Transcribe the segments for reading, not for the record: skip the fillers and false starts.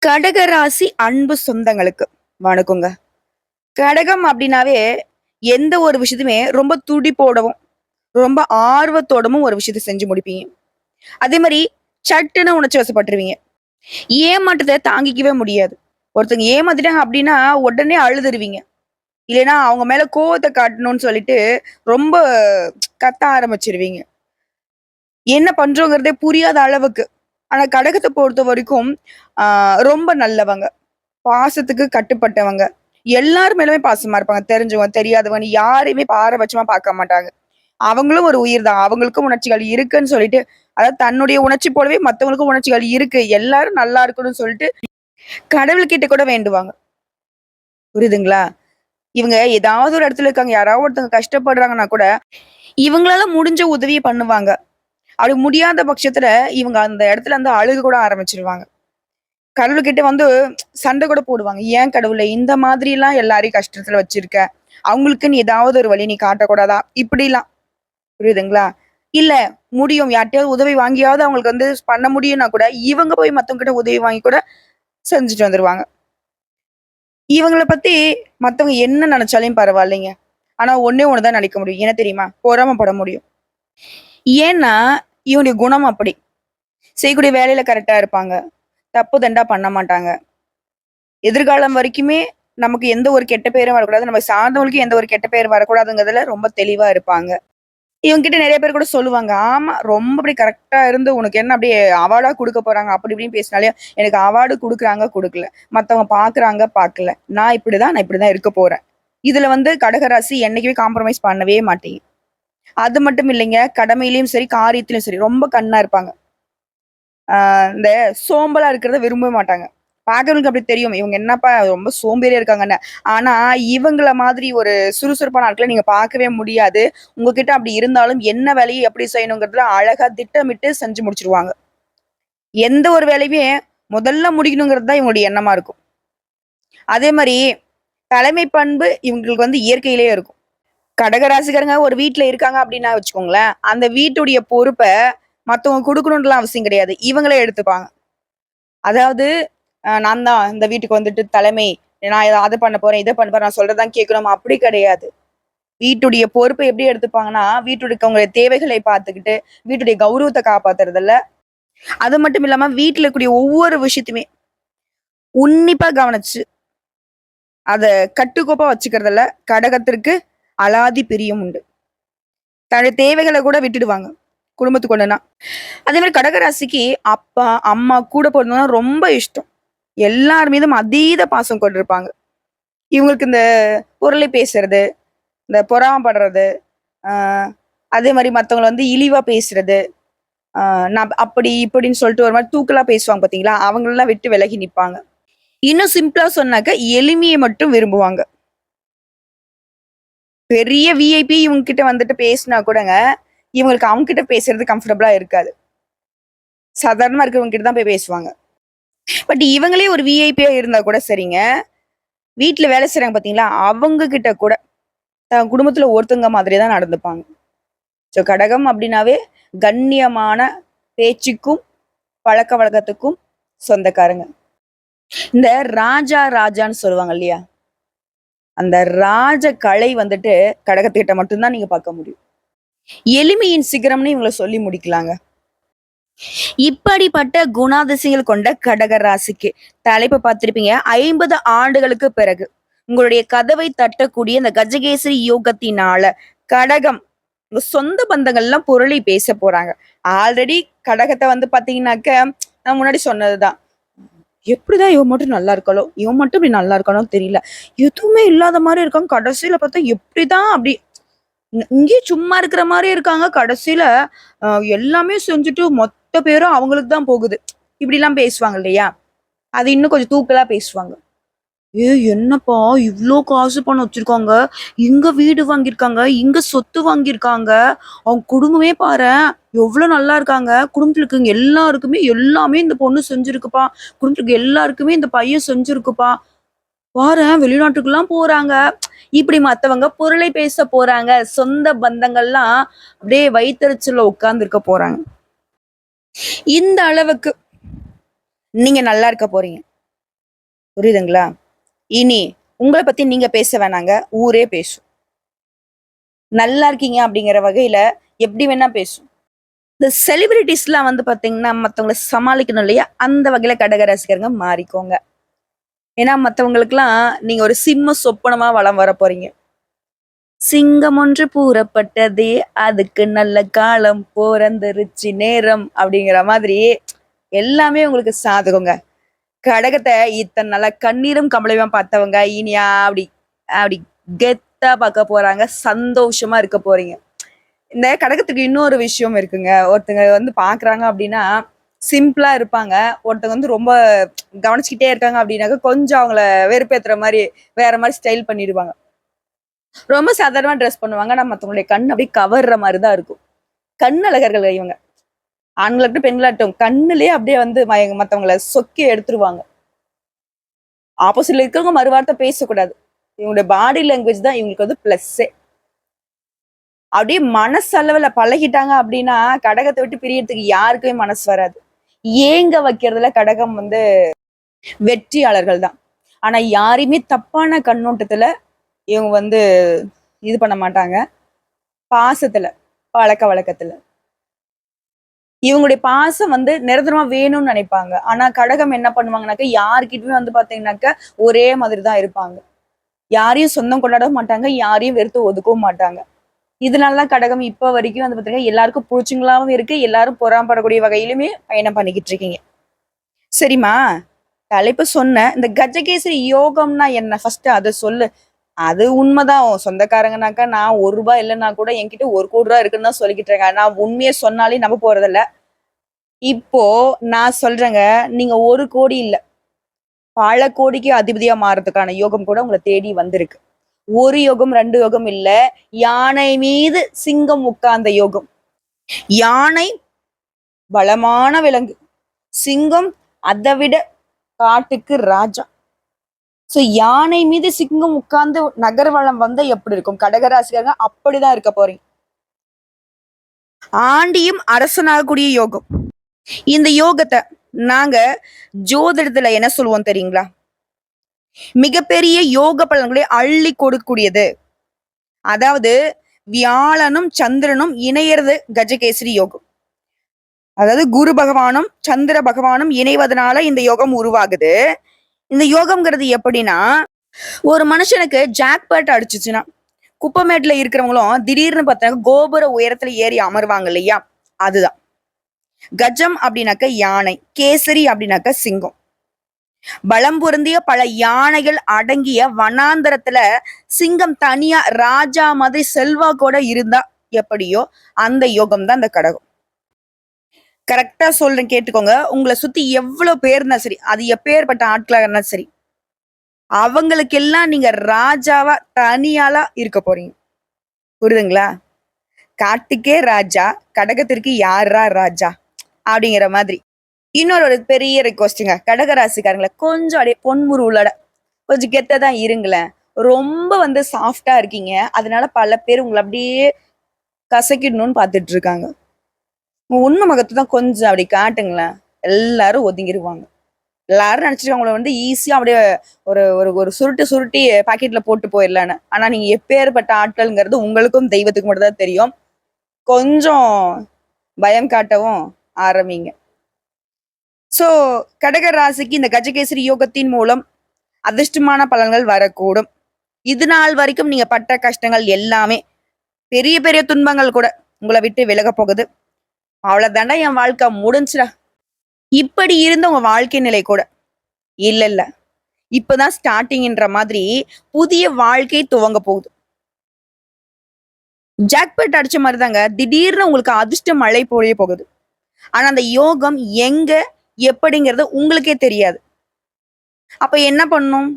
கடகராசி அன்பு சொந்தங்களுக்கு வணக்கங்க. கடகம் அப்படின்னாவே எந்த ஒரு விஷயத்தையுமே ரொம்ப துடிப்போடவும், ரொம்ப ஆர்வத்தோடவும் ஒரு விஷயத்த செஞ்சு முடிப்பீங்க. அதே மாரி சட்டுன்னு உணர்ச்சி வசப்பட்டுருவீங்க. ஏமாற்றத்த தாங்கிக்கவே முடியாது. ஒருத்தங்க ஏமாத்திட்டாங்க அப்படின்னா, உடனே அழுதுருவீங்க. இல்லைன்னா அவங்க மேல கோவத்த காட்டணும்னு சொல்லிட்டு ரொம்ப கத்த ஆரம்பிச்சுருவீங்க. என்ன பண்றோங்கிறதே புரியாத அளவுக்கு. ஆனா கடகத்த பொறுத்தவரைக்கும், ஆ ரொம்ப நல்லவங்க. பாசத்துக்கு கட்டுப்பட்டவங்க. எல்லார் மேலயுமே பாசமா இருப்பாங்க. தெரிஞ்சவங்க, தெரியாதவங்கன்னு யாரையுமே பாரபட்சமா பார்க்க மாட்டாங்க. அவங்களும் ஒரு உயிர் தான். அவங்களுக்கும் உணர்ச்சிகள் இருக்குன்னு சொல்லிட்டு, அதாவது தன்னுடைய உணர்ச்சி போலவே மத்தவங்களுக்கும் உணர்ச்சிகள் இருக்கு. எல்லாரும் நல்லா இருக்கணும்னு சொல்லிட்டு கடவுள்கிட்ட கூட வேண்டுவாங்க. புரியுதுங்களா? இவங்க ஏதாவது ஒரு இடத்துல இருக்காங்க. யாராவது ஒருத்தவங்க கஷ்டப்படுறாங்கன்னா கூட, இவங்களால முடிஞ்ச உதவிய பண்ணுவாங்க. அப்படி முடியாத பட்சத்துல இவங்க அந்த இடத்துல வந்து அழுக கூட ஆரம்பிச்சுருவாங்க. கடவுள்கிட்ட வந்து சண்டை கூட போடுவாங்க. "ஏன் கடவுளே இந்த மாதிரிலாம் எல்லாரையும் கஷ்டத்துல வச்சிருக்க? அவங்களுக்குன்னு ஏதாவது ஒரு வழி நீ காட்டக்கூடாதா?" இப்படிலாம். புரியுதுங்களா? இல்ல முடியும். யார்ட்டயாவது உதவி வாங்கியாவது அவங்களுக்கு வந்து பண்ண முடியும்னா கூட, இவங்க போய் மத்தவங்க கிட்ட உதவி வாங்கி கூட செஞ்சுட்டு வந்துருவாங்க. இவங்கள பத்தி மத்தவங்க என்ன நெனச்சாலும் பரவாயில்லைங்க. ஆனா ஒண்ணே ஒண்ணு தான் நெனைக்க முடியும். என்ன தெரியுமா? பொறாமப்பட முடியும். ஏன்னா, இவங்களுடைய குணம் அப்படி. செய்யக்கூடிய வேலையில கரெக்ட்டா இருப்பாங்க. தப்பு தண்டா பண்ண மாட்டாங்க. எதிர்காலம் வரைக்குமே நமக்கு எந்த ஒரு கெட்ட பேரும் வரக்கூடாது. நம்ம சார்ந்தவங்களுக்கு எந்த ஒரு கெட்ட பேர் வரக்கூடாதுங்கிறதுல ரொம்ப தெளிவா இருப்பாங்க. இவங்ககிட்ட நெறைய பேர் கூட சொல்லுவாங்க. ஆமா, ரொம்ப அப்படி கரெக்ட்டா இருந்து உனக்கு என்ன அப்படியே அவார்டா குடுக்க போறாங்க. அப்படி இப்படின்னு பேசினாலே, எனக்கு அவார்டு குடுக்குறாங்க, குடுக்கல. மத்தவங்க பார்க்குறாங்க, பார்க்கல. நான் இப்படிதான் இருக்க போறேன். இதுல வந்து கடகராசி என்னைக்குமே காம்ப்ரமைஸ் பண்ணவே மாட்டீங்க. அது மட்டும் இல்லைங்க. கடமையிலயும் சரி, காரியத்திலயும் சரி ரொம்ப கண்ணா இருப்பாங்க. இந்த சோம்பலா இருக்கிறத விரும்பவே மாட்டாங்க. பார்க்கிறவங்களுக்கு அப்படி தெரியும். இவங்க என்னப்பா ரொம்ப சோம்பேறியா இருக்காங்கன்னு. ஆனா, இவங்கள மாதிரி ஒரு சுறுசுறுப்பான ஆட்கள நீங்க பார்க்கவே முடியாது. உங்ககிட்ட அப்படி இருந்தாலும் என்ன வேலைய எப்படி செய்யணுங்கிறதுல அழகா திட்டமிட்டு செஞ்சு முடிச்சுருவாங்க. எந்த ஒரு வேலையுமே முதல்ல முடிக்கணுங்கிறது தான் இவங்களுடைய எண்ணமா இருக்கும். அதே மாரி தலைமை பண்பு இவங்களுக்கு வந்து இயற்கையிலேயே இருக்கும். கடகராசிக்காரங்க ஒரு வீட்ல இருக்காங்க அப்படின்னா வச்சுக்கோங்களேன், அந்த வீட்டுடைய பொறுப்ப மத்தவங்க குடுக்கணும்ன்ட்டுலாம் அவசியம் கிடையாது. இவங்களே எடுத்துப்பாங்க. அதாவது நான் தான் இந்த வீட்டுக்கு வந்துட்டு தலைமை. நான் அத பண்ண போறேன், இத பண்ண போறேன். நான் சொல்றது தான் கேட்கணும் அப்படி கிடையாது. வீட்டுடைய பொறுப்ப எப்படி எடுத்துப்பாங்கன்னா, வீட்டுல இருக்கவங்களுடைய தேவைகளை பார்த்துக்கிட்டு, வீட்டுடைய கௌரவத்த காப்பாத்துறதுல, அது மட்டும் இல்லாம வீட்ல இருக்கக்கூடிய ஒவ்வொரு விஷயத்தையுமே உன்னிப்பா கவனிச்சு, அத கட்டுக்கோப்பா வச்சுக்கிறதுல கடகத்திற்கு அலாதி பிரியம் உண்டு. தன்னுடைய தேவைகள கூட விட்டுடுவாங்க. குடும்பத்துக்கு ஒண்ணுன்னா. அதே மாரி கடகராசிக்கு அப்பா, அம்மா, கூட பொறந்தவங்கன்னா ரொம்ப இஷ்டம். எல்லார் மீதும் அதீத பாசம் கொண்டிருப்பாங்க. இவங்களுக்கு இந்த புரளி பேசுறது, இந்த பொறாமப்படுறது, ஆ அதே மாரி மத்தவங்கள வந்து இழிவா பேசுறது, ஆ நான் அப்படி இப்படின்னு சொல்லிட்டு ஒரு மாரி தூக்கலா பேசுவாங்க பார்த்தீங்களா? அவங்களலாம் விட்டு விலகி நிப்பாங்க. இன்னும் சிம்பிளா சொன்னாக்க எளிமைய மட்டும் விரும்புவாங்க. பெரிய விஐபி இவங்க கிட்ட வந்துட்டு பேசினா கூடங்க, இவங்களுக்கு அவங்க கிட்ட பேசுறது கம்ஃபர்டபுளா இருக்காது. சாதாரணமா இருக்கிறவங்க கிட்ட தான் போய் பேசுவாங்க. பட் இவங்களே ஒரு விஐபியா இருந்தா கூட சரிங்க, வீட்ல வேலை செய்றாங்க பார்த்தீங்களா? அவங்க கிட்ட கூட தன் குடும்பத்துல ஒருத்தவங்க மாதிரி தான் நடந்துப்பாங்க. ஸோ கடகம் அப்டின்னாவே கண்ணியமான பேச்சுக்கும், பழக்கவழக்கத்துக்கும் சொந்தக்காரங்க. இந்த ராஜா ராஜான்னு சொல்லுவாங்க இல்லையா? அந்த ராஜ கலை வந்துட்டு கடகத்துக்கிட்ட மட்டும் தான் நீங்க பார்க்க முடியும். எளிமையின் சிகரம்னு இவங்கள சொல்லி முடிக்கலாங்க. இப்படிப்பட்ட குணாதிசயங்கள் கொண்ட கடக ராசிக்கு தலைப்பு பார்த்திருப்பீங்க. 50 ஆண்டுகளுக்கு பிறகு உங்களுடைய கதவை தட்டக்கூடிய இந்த கஜகேசரி யோகத்தினால கடகம் உங்க சொந்த பந்தங்கள்லாம் புரளி பேச போறாங்க. ஆல்ரெடி கடகத்த வந்து பாத்தீங்கன்னாக்க, நான் முன்னாடி சொன்னதுதான். எப்படிதான் இவன் மட்டும் நல்லா இருக்காளோ? இவன் மட்டும் இப்படி நல்லா இருக்கானோ தெரியல. எதுவுமே இல்லாத மாரி இருக்கான். கடைசியில பார்த்தா எப்படிதான் அப்படி இங்கேயும் சும்மா இருக்கிற மாரி இருக்காங்க. கடைசியில அ எல்லாமே செஞ்சுட்டு மொத்த பேரும் அவங்களுக்கு தான் போகுது. இப்படிலாம் பேசுவாங்க இல்லையா? அது இன்னும் கொஞ்சம் தூக்கலா பேசுவாங்க. என்னப்பா இவ்ளோ காசு பணம் வச்சிருக்காங்க. இங்க வீடு வாங்கியிருக்காங்க. இங்க சொத்து வாங்கியிருக்காங்க. அவங்க குடும்பமே பாரேன், எவ்ளோ நல்லா இருக்காங்க. குடும்பத்துல இருக்கவங்க எல்லாருக்குமே எல்லாமே இந்த பொண்ணு செஞ்சிருக்குப்பா. குடும்பத்துல இருக்க எல்லாருக்குமே இந்த பையன் செஞ்சிருக்குப்பா. பாரேன் வெளிநாட்டுக்குலாம் போறாங்க. இப்படி மத்தவங்க புரளி பேச போறாங்க. சொந்த பந்தங்கள்லாம் அப்படியே வயித்தெரிச்சல்ல உட்கார்ந்திருக்க போறாங்க. இந்த அளவுக்கு நீங்க நல்லா இருக்க போறீங்க. புரியுதுங்களா? இனி உங்கள பத்தி நீங்க பேச வேணாங்க. ஊரே பேசும். நல்லா இருக்கீங்க அப்படிங்கிற வகையில எப்படி வேணா பேசும். இந்த செலிபிரிட்டீஸ்லாம் வந்து பாத்தீங்கன்னா, மத்தவங்கள சமாளிக்கணும் இல்லையா? அந்த வகையில கடக ராசிக்காரங்க மாறிக்கோங்க. ஏன்னா மத்தவங்களுக்கெல்லாம் நீங்க ஒரு சிம்ம சொப்பனமா வலம் வரப்போறீங்க. சிங்கம் ஒன்று கூறப்பட்டதே, அதுக்கு நல்ல காலம் பொறந்துருச்சு நேரம் அப்படிங்கிற மாதிரி எல்லாமே உங்களுக்கு சாதகங்க. கடகத்த இத்தன நாளா கண்ணீரும் கம்பளையுமா பார்த்தவங்க, இனியா அப்படி அப்படி கெத்தா பார்க்க போறாங்க. சந்தோஷமா இருக்க போறீங்க. இந்த கடகத்துக்கு இன்னொரு விஷயம் இருக்குங்க. ஒருத்தங்க வந்து பார்க்குறாங்க அப்படின்னா, சிம்பிளா இருப்பாங்க. ஒருத்தங்க வந்து ரொம்ப கவனிச்சுக்கிட்டே இருக்காங்க அப்படின்னாக்க, கொஞ்சம் அவங்கள வெறுப்பேத்துற மாரி, வேற மாரி ஸ்டைல் பண்ணிடுவாங்க. ரொம்ப சாதாரணமா ட்ரெஸ் பண்ணுவாங்க. ஆனா மத்தவங்களுடைய கண் அப்படியே கவர்ற மாரி தான் இருக்கும். கண் அழகர்கள் இவங்க. ஆண்களாகட்டும், பெண்களாகட்டும் கண்ணுலயே அப்படியே வந்து மத்தவங்கள சொக்கி எடுத்துருவாங்க. ஆப்போசிட்ல இருக்கிறவங்க மறுவார்த்தை பேசக்கூடாது. இவங்களுடைய பாடி லாங்குவேஜ் தான் இவங்களுக்கு வந்து பிளஸ்ஸே. அப்படியே மனசளவுல பழகிட்டாங்க அப்படின்னா, கடகத்த விட்டு பிரியறதுக்கு யாருக்குமே மனசு வராது. ஏங்க வைக்கிறதுல கடகம் வந்து வெற்றியாளர்கள் தான். ஆனா யாரையுமே தப்பான கண்ணோட்டத்துல இவங்க வந்து இது பண்ண மாட்டாங்க. பாசத்துல, பழக்கவழக்கத்துல. இவங்களுடைய பாசம் வந்து நிரந்தரமா வேணும்னு நினைப்பாங்க. ஆனா கடகம் என்ன பண்ணுவாங்கனாக்க, யார்கிட்டயுமே வந்து பாத்தீங்கன்னாக்க, ஒரே மாதிரி தான் இருப்பாங்க. யாரையும் சொந்தம் கொண்டாடவும் மாட்டாங்க. யாரையும் வெறுத்து ஒதுக்கவும் மாட்டாங்க. இதனால தான் கடகம் இப்ப வரைக்கும் வந்து பாத்தீங்கன்னா, எல்லாருக்கும் புடிச்சவங்களாவும் இருக்கு. எல்லாரும் பொறாமப்படக்கூடிய வகையிலுமே பயணம் பண்ணிக்கிட்டு இருக்கீங்க. சரிம்மா, தலைப்பு சொன்னேன். இந்த கஜகேசரி யோகம்னா என்ன? ஃபர்ஸ்ட் அத சொல்லு. அது உண்மைதான். உன் சொந்தக்காரங்கனாக்கா, நான் ரூ. 1 இல்லன்னா கூட என்கிட்ட ரூ. 1,00,00,000 இருக்குன்னு தான் சொல்லிக்கிட்டு இருக்காங்க. நான் உண்மைய சொன்னாலே நம்ப போறதில்ல. இப்போ நான் சொல்றேங்க, நீங்க 1,00,00,000 இல்ல. பல கோடிக்கு அதிபதியா மாறதுக்கான யோகம் கூட உங்கள தேடி வந்திருக்கு. 1 யோகம், 2 யோகம் இல்ல. யானை மீது சிங்கம் உட்கார்ந்த யோகம். யானை பலமான விலங்கு. சிங்கம் அத விட காட்டுக்கு ராஜா. சோ யானை மீது சிங்கம் உட்கார்ந்து நகர்வலம் வந்தா எப்படி இருக்கும்? கடகராசிக்காரங்க அப்படிதான் இருக்க போறீங்க. ஆண்டியும் அரசனாகக்கூடிய யோகம். இந்த யோகத்த நாங்க ஜோதிடத்துல என்ன சொல்லுவோம் தெரியுங்களா? மிகப்பெரிய யோக பலன்களை அள்ளி கொடுக்கக்கூடியது. அதாவது வியாழனும் சந்திரனும் இணையறது கஜகேசரி யோகம். அதாவது குரு பகவானும் சந்திர பகவானும் இணைவதனால இந்த யோகம் உருவாகுது. இந்த யோகம்ங்கிறது எப்படின்னா, ஒரு மனுஷனுக்கு ஜாக்பாட் அடிச்சுச்சுன்னா, குப்பமேட்ல இருக்கிறவங்களும் திடீர்னு பார்த்தா கோபுர உயரத்துல ஏறி அமர்வாங்க இல்லையா? அதுதான். கஜம் அப்படின்னாக்க யானை, கேசரி அப்படின்னாக்க சிங்கம். பலம் பொருந்திய பல யானைகள் அடங்கிய வனாந்தரத்துல சிங்கம் தனியா ராஜா மாதிரி செல்வாக்கோட இருந்தா எப்படியோ அந்த யோகம் தான் அந்த கடகம். கரெக்டா சொல்றேன் கேட்டுக்கோங்க. உங்களை சுத்தி எவ்வளவு பேர் இருந்தா சரி, அது எப்பேற்பட்ட ஆட்களா இருந்தா சரி, அவங்களுக்கெல்லாம் நீங்க ராஜாவா தனியாளா இருக்க போறீங்க. புரியுதுங்களா? காட்டுக்கே ராஜா, கடகத்திற்கு யாரா ராஜா? அப்படிங்கிற மாதிரி. இன்னொரு ஒரு பெரிய ரிக்வெஸ்ட்டுங்க. கடக ராசிக்காரங்கள கொஞ்சம் அப்படியே பொன்முருவுலோட கொஞ்சம் கெத்தா தான் இருங்களேன். ரொம்ப வந்து சாஃப்ட்டா இருக்கீங்க. அதனால பல பேர் உங்கள அப்படியே கசக்கிடணும்னு பார்த்துட்டு இருக்காங்க. உங்க உண்மை முகத்த தான் கொஞ்சம் அப்படி காட்டுங்களேன். எல்லாரும் ஒதுங்கிருவாங்க. எல்லாரும் நினைச்சிட்டு உங்கள வந்து ஈஸியா அப்படியே ஒரு ஒரு ஒரு சுருட்டு சுருட்டி பாக்கெட்ல போட்டு போயிரலான்னு. ஆனா நீங்க எப்பேர்ப்பட்ட ஆட்கள்ங்கிறது உங்களுக்கும் தெய்வத்துக்கும் மட்டும் தான் தெரியும். கொஞ்சம் பயம் காட்டவும் ஆரம்பிங்க. சோ கடக ராசிக்கு இந்த கஜகேசரி யோகத்தின் மூலம் அதிர்ஷ்டமான பலன்கள் வரக்கூடும். இது நாள் வரைக்கும் நீங்க பட்ட கஷ்டங்கள் எல்லாமே பெரிய பெரிய துன்பங்கள் கூட உங்களை விட்டு விலக போகுது. அவ்வளவுதாண்டா என் வாழ்க்கை முடிஞ்சுடா. இப்படி இருந்த உங்க வாழ்க்கை நிலை கூட இல்ல இல்ல. இப்பதான் ஸ்டார்டிங்ன்ற மாதிரி புதிய வாழ்க்கை துவங்க போகுது. ஜாக்பாட் அடிச்ச மாதிரி தாங்க திடீர்னு உங்களுக்கு அதிர்ஷ்ட மழை பொழிய போகுது. ஆனா அந்த யோகம் எங்க எப்படிங்கிறது உங்களுக்கே தெரியாது. அப்ப என்ன பண்ணும்?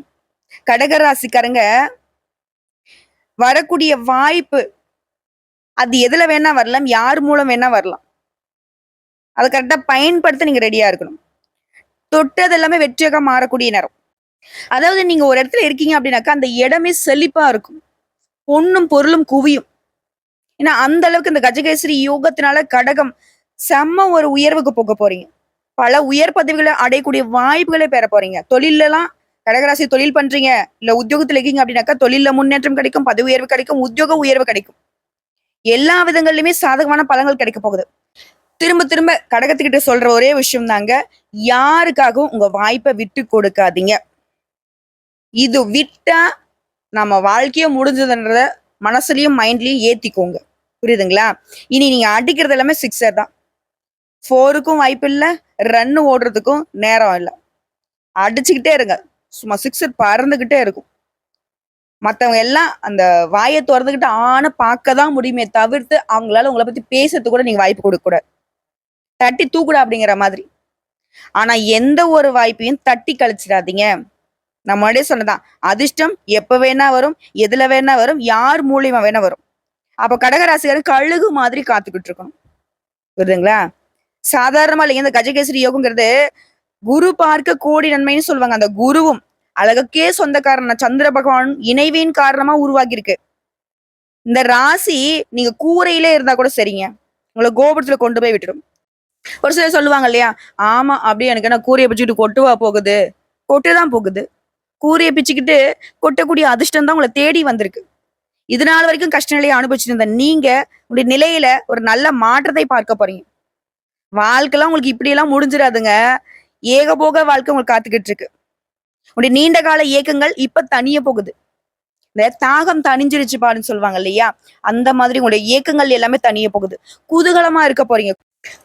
கடகராசிக்காரங்க வரக்கூடிய வாய்ப்பு அது எதுல வேணா வரலாம், யார் மூலம் வேணா வரலாம். அதை கரெக்டா பயன்படுத்த நீங்க ரெடியா இருக்கணும். தொட்டது எல்லாமே வெற்றியாக மாறக்கூடிய நேரம். அதாவது நீங்க ஒரு இடத்துல இருக்கீங்க அப்படின்னாக்கா அந்த இடமே செழிப்பா இருக்கும். பொன்னும் பொருளும் குவியும். ஏன்னா அந்த அளவுக்கு இந்த கஜகேசரி யோகத்தினால கடகம் செம்ம ஒரு உயர்வுக்கு போக போறீங்க. பல உயர் பதவிகளை அடையக்கூடிய வாய்ப்புகளை பெற போறீங்க. தொழிலெல்லாம் கடகராசி தொழில் பண்றீங்க, இல்ல உத்தியோகத்துல இருக்கீங்க அப்படின்னாக்கா தொழில்ல முன்னேற்றம் கிடைக்கும், பதவி உயர்வு கிடைக்கும், உத்தியோக உயர்வு கிடைக்கும். எல்லா விதங்கள்லயுமே சாதகமான பலன்கள் கிடைக்க போகுது. திரும்ப திரும்ப கடகத்துக்கிட்ட சொல்ற ஒரே விஷயம் தாங்க, யாருக்காகவும் உங்க வாய்ப்பை விட்டு கொடுக்காதீங்க. இது விட்டா நம்ம வாழ்க்கையே முடிஞ்சதுன்றத மனசுலயும் மைண்ட்லயும் ஏத்திக்கோங்க. புரியுதுங்களா? இனி நீங்க அடிக்கிறது எல்லாமே சிக்ஸர் தான். 4க்கும் வாய்ப்பு இல்ல, ரன் ஓடுறதுக்கும் நேரம் இல்ல. அடிச்சுக்கிட்டே இருங்க. சும்மா சிக்ஸர் பறந்துகிட்டே இருக்கும். மத்தவங்க எல்லாம் அந்த வாயை திறந்துகிட்டு ஆன பார்க்க தான் முடியுமே தவிர்த்து, அவங்களால உங்கள பத்தி பேசுறதுக்கு கூட நீங்க வாய்ப்பு கொடுக்க கூடாது. தட்டி தூக்குடா அப்படிங்கிற மாதிரி. ஆனா எந்த ஒரு வாய்ப்பையும் தட்டி கழிச்சிடாதீங்க. நான் முன்னாடியே சொன்னதான். அதிர்ஷ்டம் எப்ப வேணா வரும், எதுல வேணா வரும், யார் மூலியமா வேணா வரும். அப்ப கடகராசிக்காரர் கழுகு மாதிரி காத்துக்கிட்டு இருக்கணும். புரியுதுங்களா? சாதாரணமா இல்லைங்க. இந்த கஜகேசரி யோகங்கிறது குரு பார்க்க கோடி நன்மைன்னு சொல்லுவாங்க. அந்த குருவும் அழகுக்கே சொந்தக்காரன சந்திர பகவான் இணைவின் காரணமா உருவாகி இருக்கு. இந்த ராசி நீங்க கூரையிலே இருந்தா கூட சரிங்க. உங்களை கோபுரத்துல கொண்டு போய் விட்டுடும். ஒரு சிலர் சொல்லுவாங்க இல்லையா? ஆமா, அப்படியே எனக்கு என்ன கூரையை பிச்சுக்கிட்டு கொட்டுவா போகுது? கொட்டுதான் போகுது. கூரையை பிச்சுக்கிட்டு கொட்டக்கூடிய அதிர்ஷ்டம் தான் உங்களை தேடி வந்திருக்கு. இது நாள் வரைக்கும் கஷ்ட நிலையை அனுபவிச்சுட்டு இருந்த நீங்க உங்களுடைய நிலையில ஒரு நல்ல மாற்றத்தை பார்க்க போறீங்க. வாழ்க்கைலாம் உங்களுக்கு இப்படி எல்லாம் முடிஞ்சிடாதுங்க. ஏகபோக வாழ்க்கை உங்களுக்கு காத்துக்கிட்டு இருக்கு. உங்களுடைய நீண்ட கால இயக்கங்கள் இப்ப தனிய போகுது. இந்த தாகம் தணிஞ்சிருச்சு பாருன்னு சொல்லுவாங்க இல்லையா? அந்த மாதிரி உங்களுடைய இயக்கங்கள் எல்லாமே தனிய போகுது. குதூகலமா இருக்க போறீங்க.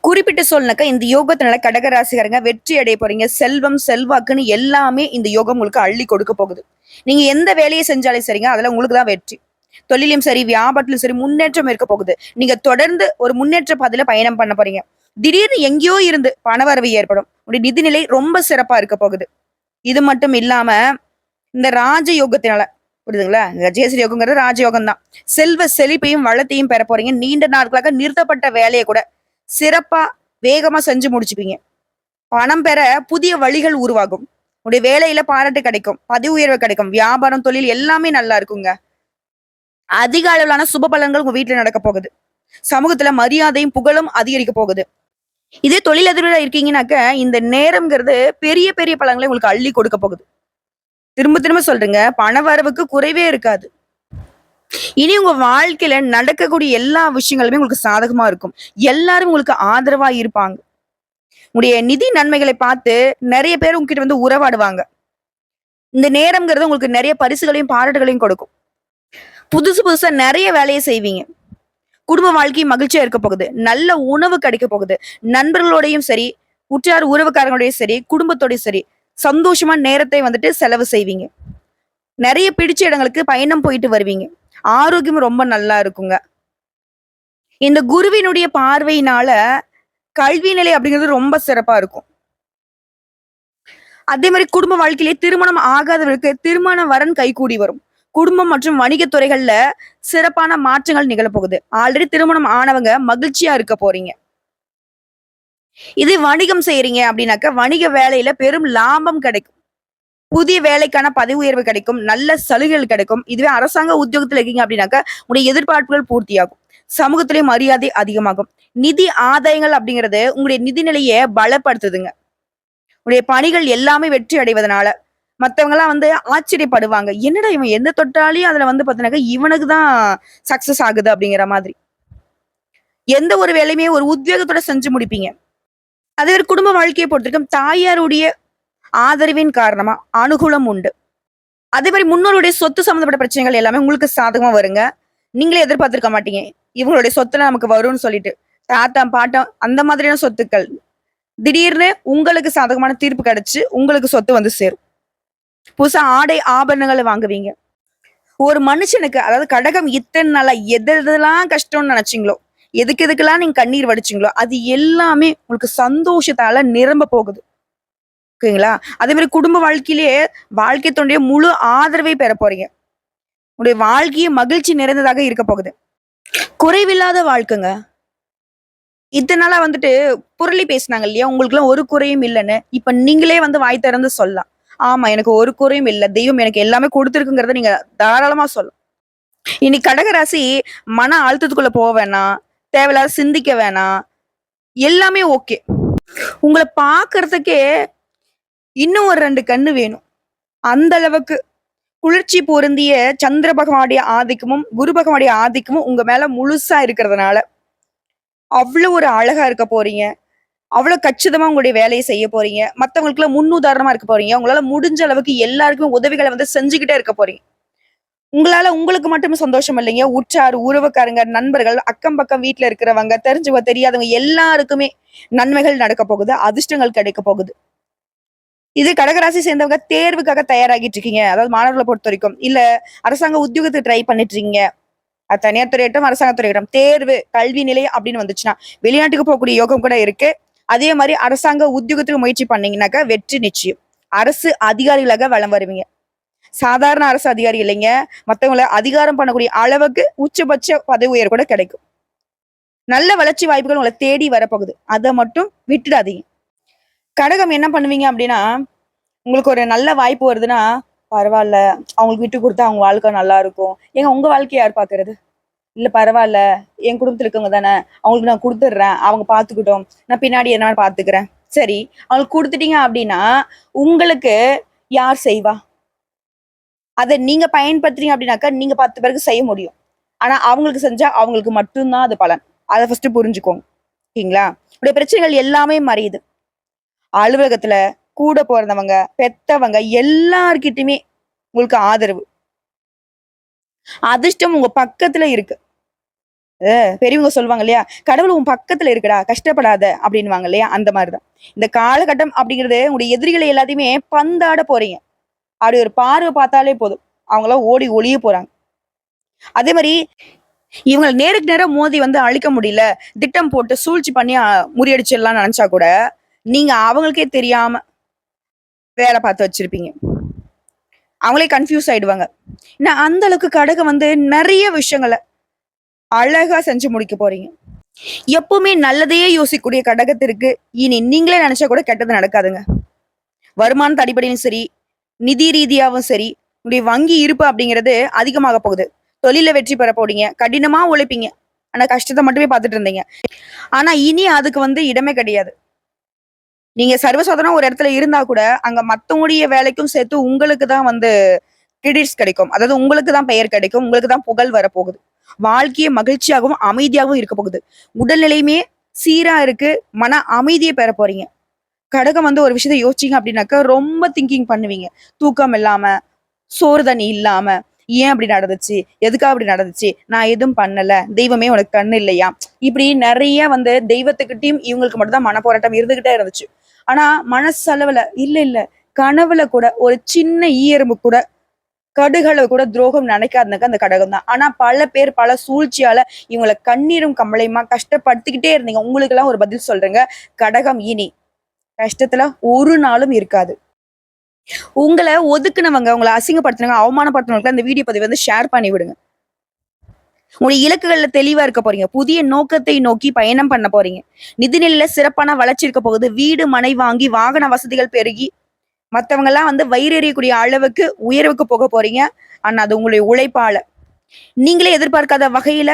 குறிப்பிட்டு சொல்லனாக்கா இந்த யோகத்தினால கடகராசிக்காரங்க வெற்றி அடைய போறீங்க. செல்வம் செல்வாக்குன்னு எல்லாமே இந்த யோகம் உங்களுக்கு அள்ளி கொடுக்க போகுது. நீங்க எந்த வேலையை செஞ்சாலும் சரிங்க, அதுல உங்களுக்கு தான் வெற்றி. தொழிலும் சரி, வியாபாரத்திலும் சரி முன்னேற்றம் இருக்க போகுது. நீங்க தொடர்ந்து ஒரு முன்னேற்ற பாதையில பயணம் பண்ண போறீங்க. திடீர்னு எங்கேயோ இருந்து பணவரவு ஏற்படும். உங்களுடைய நிதிநிலை ரொம்ப சிறப்பா இருக்க போகுது. இது மட்டும் இல்லாம இந்த ராஜ யோகத்தினால, புரியுதுங்களா? கஜகேசரி யோகங்கிறது ராஜயோகம் தான். செல்வ செழிப்பையும் வளத்தையும் பெற போறீங்க. நீண்ட நாட்களாக நிறுத்தப்பட்ட வேலையை கூட சிறப்பா வேகமா செஞ்சு முடிச்சுப்பீங்க. பணம் பெற புதிய வழிகள் உருவாகும். உங்களுடைய வேலையில பாராட்டு கிடைக்கும், பதவி உயர்வு கிடைக்கும், வியாபாரம் தொழில் எல்லாமே நல்லா இருக்குங்க. அதிக அளவிலான சுப பலன்கள் உங்க வீட்டுல நடக்க போகுது. சமூகத்துல மரியாதையும் புகழும் அதிகரிக்க போகுது. இதே தொழிலதிபரா இருக்கீங்கன்னாக்க இந்த நேரம்ங்கிறது பெரிய பெரிய பலன்களை உங்களுக்கு அள்ளி கொடுக்க போகுது. திரும்ப திரும்ப சொல்றேங்க, பண வரவுக்கு குறைவே இருக்காது. இனி உங்க வாழ்க்கையில நடக்கக்கூடிய எல்லா விஷயங்களுமே உங்களுக்கு சாதகமா இருக்கும். எல்லாரும் உங்களுக்கு ஆதரவா இருப்பாங்க. உங்களுடைய நிதி நன்மைகளை பார்த்து நிறைய பேர் உங்ககிட்ட வந்து உறவாடுவாங்க. இந்த நேரம்ங்கிறது உங்களுக்கு நிறைய பரிசுகளையும் பாராட்டுகளையும் கொடுக்கும். புதுசு புதுசா நிறைய வேலையை செய்வீங்க. குடும்ப வாழ்க்கை மகிழ்ச்சியா இருக்க போகுது. நல்ல உணவு கிடைக்க போகுது. நண்பர்களோடையும் சரி, உற்றார் உறவுக்காரங்களோடையும் சரி, குடும்பத்தோடையும் சரி, சந்தோஷமா நேரத்தை வந்துட்டு செலவு செய்வீங்க. நிறைய பிடிச்ச இடங்களுக்கு பயணம் போயிட்டு வருவீங்க. ஆரோக்கியம் ரொம்ப நல்லா இருக்குங்க. இந்த குருவினுடைய பார்வையினால கல்வி நிலை அப்படிங்கிறது ரொம்ப சிறப்பா இருக்கும். அதே மாதிரி குடும்ப வாழ்க்கையிலே திருமணம் ஆகாதவர்களுக்கு திருமண வரன் கைகூடி வரும். குடும்பம் மற்றும் வணிக துறைகள்ல சிறப்பான மாற்றங்கள் நிகழப்போகுது. ஆல்ரெடி திருமணம் ஆனவங்க மகிழ்ச்சியா இருக்க போறீங்க. இது வணிகம் செய்யறீங்க அப்படின்னாக்க வணிக வேலையில பெரும் லாபம் கிடைக்கும். புதிய வேலைக்கான பதவி உயர்வு கிடைக்கும். நல்ல சலுகைகள் கிடைக்கும். இதுவே அரசாங்க உத்தியோகத்துல இருக்கீங்க அப்படின்னாக்க உங்களுடைய எதிர்பார்ப்புகள் பூர்த்தியாகும். சமூகத்திலேயே மரியாதை அதிகமாகும். நிதி ஆதாயங்கள் அப்படிங்கிறது உங்களுடைய நிதி நிலையை பலப்படுத்துதுங்க. உங்களுடைய பணிகள் எல்லாமே வெற்றி அடைவதனால மத்தவங்க எல்லாம் வந்து ஆச்சரியப்படுவாங்க. என்னடா இவன் எந்த தொட்டாலையும் அதுல வந்து பாத்தீங்கன்னாக்க இவனுக்கு தான் சக்சஸ் ஆகுது அப்படிங்கிற மாதிரி. எந்த ஒரு வேலையுமே ஒரு உத்வேகத்தோட செஞ்சு முடிப்பீங்க. அதே ஒரு குடும்ப வாழ்க்கையை பொறுத்திருக்கும் தாயாருடைய ஆதரவின் காரணமா அனுகூலம் உண்டு. அதே மாதிரி முன்னோருடைய சொத்து சம்பந்தப்பட்ட பிரச்சனைகள் எல்லாமே உங்களுக்கு சாதகமா வருங்க. நீங்களே எதிர்பார்த்திருக்க மாட்டீங்க. இவங்களுடைய சொத்துல நமக்கு வரும்னு சொல்லிட்டு. தாத்தா பாட்டம் அந்த மாதிரியான சொத்துக்கள் திடீர்னு உங்களுக்கு சாதகமான தீர்ப்பு கிடைச்சு உங்களுக்கு சொத்து வந்து சேரும். புதுசா ஆடை ஆபரணங்களை வாங்குவீங்க. ஒரு மனுஷனுக்கு அதாவது கடகம் இத்தனை நாளா எதெல்லாம் கஷ்டம்னு நினைச்சீங்களோ, எதுக்கு எதுக்கெல்லாம் நீங்க கண்ணீர் வடிச்சீங்களோ அது எல்லாமே உங்களுக்கு சந்தோஷத்தால நிரம்ப போகுது. ஓகேங்களா? அதே மாதிரி குடும்ப வாழ்க்கையிலேயே வாழ்க்கை துணைய முழு ஆதரவை பெற போறீங்க. உங்களுடைய வாழ்க்கையே மகிழ்ச்சி நிறைந்ததாக இருக்க போகுது. குறைவில்லாத வாழ்க்கைங்க. இத்தனை நாளா வந்துட்டு புரளி பேசினாங்க இல்லையா? உங்களுக்கு எல்லாம் ஒரு குறையும் இல்லைன்னு. இப்ப நீங்களே வந்து வாய் திறந்து சொல்லலாம். ஆமா, எனக்கு ஒரு குறையும் இல்ல. தெய்வம் எனக்கு எல்லாமே கொடுத்திருக்குங்கிறத நீங்க தாராளமா சொல்லலாம். இனி கடகராசி மன அழுத்தத்துக்குள்ள போக வேணாம். தேவையில்லாத சிந்திக்க வேணாம். எல்லாமே ஓகே. உங்களை பாக்குறதுக்கே இன்னும் ஒரு 2 கண்ணு வேணும். அந்த அளவுக்கு குளிர்ச்சி பொருந்திய சந்திர பகவானுடைய ஆதிக்கமும், குரு பகவானுடைய ஆதிக்கமும் உங்க மேல முழுசா இருக்கிறதுனால, அவ்வளவு ஒரு அழகா இருக்க போறீங்க. அவ்வளவு கச்சிதமா உங்களுடைய வேலைய செய்ய போறீங்க. மத்தவங்களுக்குலாம் முன்னுதாரணமா இருக்க போறீங்க. உங்களால முடிஞ்ச அளவுக்கு எல்லாருக்குமே உதவிகள வந்து செஞ்சுகிட்டே இருக்க போறீங்க. உங்களால உங்களுக்கு மட்டுமே சந்தோஷம் இல்லைங்க. உற்றார், உறவுக்காரங்க, நண்பர்கள், அக்கம் பக்கம் வீட்ல இருக்கிறவங்க, தெரிஞ்சவங்க, தெரியாதவங்க எல்லாருக்குமே நன்மைகள் நடக்க போகுது. அதிர்ஷ்டங்கள் கிடைக்க போகுது. இது கடகராசி சேர்ந்தவங்க தேர்வுக்காக தயாராகிட்டு இருக்கீங்க. அதாவது மாணவர்கள பொறுத்தவரைக்கும். இல்ல அரசாங்க உத்தியோகத்துக்கு ட்ரை பண்ணிட்டு இருக்கீங்க. அது தனியார் துறையாகட்டும், அரசாங்க துறையாகட்டும். தேர்வு, கல்வி நிலை அப்படின்னு வந்துச்சுன்னா, வெளிநாட்டுக்கு போகக்கூடிய யோகம் கூட இருக்கு. அதே மாரி அரசாங்க உத்தியோகத்துக்கு முயற்சி பண்ணீங்கன்னாக்கா வெற்றி நிச்சயம். அரசு அதிகாரிகளாக வலம் வருவீங்க. சாதாரண அரசு அதிகாரி இல்லைங்க. மத்தவங்கள அதிகாரம் பண்ணக்கூடிய அளவுக்கு உச்சபட்ச பதவி உயர்வு கூட கிடைக்கும். நல்ல வளர்ச்சி வாய்ப்புகள் உங்கள தேடி வரப்போகுது. அத மட்டும் விட்டுடாதீங்க. கடகம் என்ன பண்ணுவீங்க அப்படின்னா, உங்களுக்கு ஒரு நல்ல வாய்ப்பு வருதுன்னா, பரவால்ல. அவங்களுக்கு விட்டு குடுத்தா அவங்க வாழ்க்கை நல்லா இருக்கும். ஏங்க உங்க வாழ்க்கைய யார் பார்க்கறது? இல்ல பரவால்ல. என் குடும்பத்துல இருக்கவங்க தானே. அவங்களுக்கு நான் குடுத்துடுறேன். அவங்க பார்த்துக்கட்டும். நான் பின்னாடி என்ன பார்த்துக்கிறேன். சரி. அவங்களுக்கு குடுத்துட்டீங்க அப்படின்னா, உங்களுக்கு யார் செய்வா? அத நீங்க பயன்படுத்துறீங்க அப்படின்னாக்கா, நீங்க 10 பேருக்கு செய்ய முடியும். ஆனா, அவங்களுக்கு செஞ்சா அவங்களுக்கு மட்டும் தான் அது பலன். அத ஃபர்ஸ்ட்டு புரிஞ்சுக்கோங்க. ஓகேங்களா? உங்களுடைய பிரச்சனைகள் எல்லாமே மறையுது. அலுவலகத்துல கூட பொறந்தவங்க, பெத்தவங்க எல்லார்கிட்டயுமே உங்களுக்கு ஆதரவு. அதிர்ஷ்டம் உங்க பக்கத்துல இருக்கு. பெரியவங்க சொல்லுவாங்க இல்லையா? "கடவுள் உன் பக்கத்துல இருக்குடா, கஷ்டப்படாத" அப்படின்னுவாங்க இல்லையா? அந்த மாரி தான். இந்த காலகட்டம் அப்படிங்கிறது உங்களுடைய எதிரிகளை எல்லாத்தையுமே பந்தாட போறீங்க. அப்படி ஒரு பார்வை பார்த்தாலே போதும். அவங்கலாம் ஓடி ஒளிய போறாங்க. அதே மாரி இவங்கள நேருக்கு நேரா மோதி வந்து அழிக்க முடியல. திட்டம் போட்டு சூழ்ச்சி பண்ணி முறியடிச்சிடலாம்னு நெனச்சா கூட, நீங்க அவங்களுக்கே தெரியாம வேல பார்த்து வச்சிருப்பீங்க. அவங்களே கன்ஃப்யூஸ் ஆயிடுவாங்க. ஏன்னா அந்த அளவுக்கு கடகம் வந்து நெறைய விஷயங்கள அழகா செஞ்சு முடிக்க போறீங்க. எப்பவுமே நல்லதையே யோசிக்கக்கூடிய கடகத்திற்கு, இனி நீங்களே நெனச்சா கூட கெட்டது நடக்காதுங்க. வருமானத்து அடிப்படையிலும் சரி, நிதி ரீதியாவும் சரி, உங்களுடைய வங்கி இருப்பு அப்படிங்கிறது அதிகமாக போகுது. தொழில்ல வெற்றி பெற போறீங்க. கடினமா உழைப்பீங்க. ஆனா கஷ்டத்த மட்டுமே பார்த்துட்டு இருந்தீங்க. ஆனா இனி அதுக்கு வந்து இடமே கிடையாது. நீங்க சர்வசாதாரணமா ஒரு இடத்துல இருந்தா கூட, அங்க மத்தவங்களுடைய வேலைக்கும் சேர்த்து உங்களுக்கு தான் வந்து கிரெடிட்ஸ் கிடைக்கும். அதாவது உங்களுக்கு தான் பெயர் கிடைக்கும். உங்களுக்கு தான் புகழ் வரப்போகுது. வாழ்க்கையே மகிழ்ச்சியாகவும், அமைதியாகவும் இருக்க போகுது. உடல்நிலையுமே சீரா இருக்கு. மன அமைதிய பெற போறீங்க. கடகம் வந்து ஒரு விஷயத்த யோசிச்சீங்க அப்படின்னாக்கா, ரொம்ப திங்கிங் பண்ணுவீங்க. தூக்கம் இல்லாம, சோறு தண்ணி இல்லாம, ஏன் அப்படி நடந்துச்சு? எதுக்காக அப்படி நடந்துச்சு? நான் எதுவும் பண்ணல. தெய்வமே உனக்கு கண்ணு இல்லையா? இப்படி நெறைய வந்து தெய்வத்துக்கிட்டயும் இவங்களுக்கு மட்டும் தான் மனப்போராட்டம் இருந்துகிட்டே இருந்துச்சு. ஆனா மனசளவுல இல்ல, இல்ல. கனவுல கூட ஒரு சின்ன ஈயெறும்பு கூட கடுகளவு கூட துரோகம் நினைக்காதனாக்க அந்த கடகம் தான். ஆனா பல பேர் பல சூழ்ச்சியால இவங்கள கண்ணீரும் கம்பளையுமா கஷ்டப்படுத்திக்கிட்டே இருந்தீங்க. உங்களுக்கெல்லாம் ஒரு பதில் சொல்றேங்க. கடகம் இனி கஷ்டத்துல ஒரு நாளும் இருக்காது. உங்கள ஒதுக்குனவங்க, உங்கள அசிங்கப்படுத்துனவங்க, அவமானப்படுத்துனவங்களுக்கு அந்த வீடியோ பதிவ வந்து ஷேர் பண்ணி விடுங்க. உங்களுடைய இலக்குகள்ல தெளிவா இருக்க போறீங்க. புதிய நோக்கத்தை நோக்கி பயணம் பண்ண போறீங்க. நிதிநிலையில சிறப்பான வளர்ச்சி இருக்க போகுது. வீடு, மனை வாங்கி வாகன வசதிகள் பெருகி மத்தவங்கலாம் வந்து வயிறு எறியக்கூடிய அளவுக்கு உயர்வுக்கு போக போறீங்க. ஆனா அது உங்களுடைய உழைப்பால. நீங்களே எதிர்பார்க்காத வகையில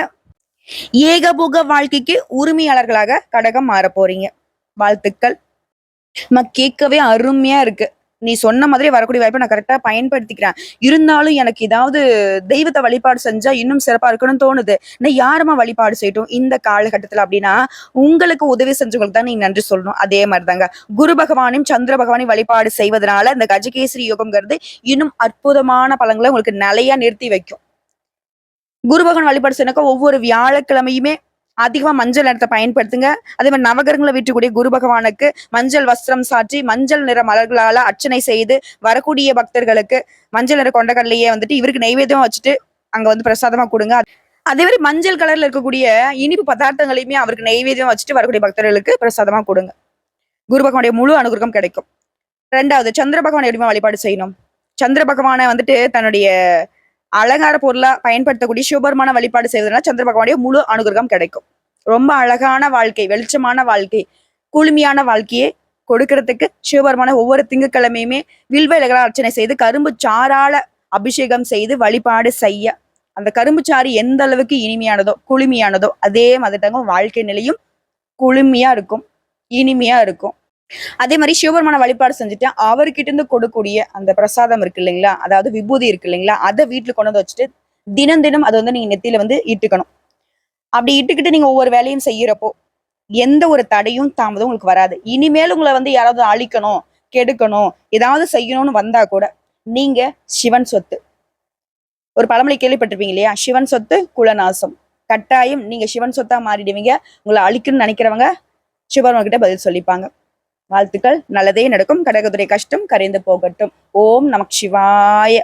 ஏகபோக வாழ்க்கைக்கு உரிமையாளர்களாக கடகம் மாறப் போறீங்க. வாழ்த்துக்கள். கேட்கவே அருமையா இருக்கு. நீ சொன்ன மாதிரி வரக்கூடிய வாய்ப்ப நான் கரெக்ட்டா பயன்படுத்திக்கிறேன். இருந்தாலும் எனக்கு ஏதாவது தெய்வத்த வழிபாடு செஞ்சா இன்னும் சிறப்பா இருக்கணும்னு தோணுது. நான் யாரம்மா வழிபாடு செய்யட்டும் இந்த காலகட்டத்துல அப்டின்னா, உங்களுக்கு உதவி செஞ்சவங்களுக்கு தான் நீங்க நன்றி சொல்லணும். அதே மாரி தாங்க. குரு பகவானையும், சந்திர பகவானையும் வழிபாடு செய்வதனால இந்த கஜகேசரி யோகம்ங்கிறது இன்னும் அற்புதமான பலன்கள உங்களுக்கு நிலையா நிறுத்தி வைக்கும். குரு பகவான் வழிபாடு செய்யனாக்கா ஒவ்வொரு வியாழக்கிழமையுமே அதிகமா மஞ்சள் நிறத்த பயன்படுத்துங்க. அதே மாரி நவகிரகங்கள வீற்றக்கூடிய குரு பகவானுக்கு மஞ்சள் வஸ்திரம் சாற்றி, மஞ்சள் நிற மலர்களால அர்ச்சனை செய்து, வரக்கூடிய பக்தர்களுக்கு மஞ்சள் நிற கொண்டைக்கடலைய வந்துட்டு இவருக்கு நெய்வேத்தியம் வச்சுட்டு, அங்க வந்து பிரசாதமா குடுங்க. அதே மாரி மஞ்சள் கலர்ல இருக்கக்கூடிய இனிப்பு பதார்த்தங்களையுமே அவருக்கு நெய்வேத்தியம் வச்சுட்டு வரக்கூடிய பக்தர்களுக்கு பிரசாதமா குடுங்க. குரு பகவானுடைய முழு அனுகிரகம் கிடைக்கும். 2வது சந்திர பகவான எப்படிம்மா வழிபாடு செய்யணும்? சந்திர பகவான வந்துட்டு தன்னுடைய அலங்கார பொருளா பயன்படுத்தக்கூடிய சிவபெருமான வழிபாடு செய்வதனால சந்திர பகவானுடைய முழு அனுகிரகம் கிடைக்கும். ரொம்ப அழகான வாழ்க்கை, வெளிச்சமான வாழ்க்கை, குளுமையான வாழ்க்கையை கொடுக்கறதுக்கு சிவபெருமான ஒவ்வொரு திங்கட்கிழமையுமே வில்வ இலைகளால் அர்ச்சனை செய்து கரும்பு சாறால அபிஷேகம் செய்து வழிபாடு செய்ய அந்த கரும்பு சாறு எந்த அளவுக்கு இனிமையானதோ குளுமையானதோ அதே மாதிரி தாங்க வாழ்க்கை நிலையும் குளுமையா இருக்கும், இனிமையா இருக்கும். அதே மாதிரி சிவபெருமான வழிபாடு செஞ்சுட்டு அவர்கிட்ட இருந்து கொடுக்கக்கூடிய அந்த பிரசாதம் இருக்கு இல்லைங்களா, அதாவது விபூதி இருக்கு இல்லைங்களா, அதை வீட்டுல கொண்டு வந்து வச்சுட்டு தினம் தினம் அதை வந்து நீங்க நெத்தியில வந்து இட்டுக்கணும். அப்படி இட்டுக்கிட்டு நீங்க ஒவ்வொரு வேலையும் செய்யறப்போ எந்த ஒரு தடையும் தாமதம் உங்களுக்கு வராது. இனிமேல் உங்களை வந்து யாராவது அழிக்கணும், கெடுக்கணும், ஏதாவது செய்யணும்னு வந்தா கூட நீங்க சிவன் சொத்து. ஒரு பழமொழி கேள்விப்பட்டிருப்பீங்க இல்லையா, சிவன் சொத்து குலநாசம். கட்டாயம் நீங்க சிவன் சொத்தா மாறிடுவீங்க. உங்களை அழிக்கணும்னு நினைக்கிறவங்க சிவபெருமான் கிட்ட பதில் சொல்லிப்பாங்க. வாழ்த்துக்கள், நல்லதே நடக்கும். கடகத்துறை கஷ்டம் கரைந்து போகட்டும். ஓம் நமக் சிவாய.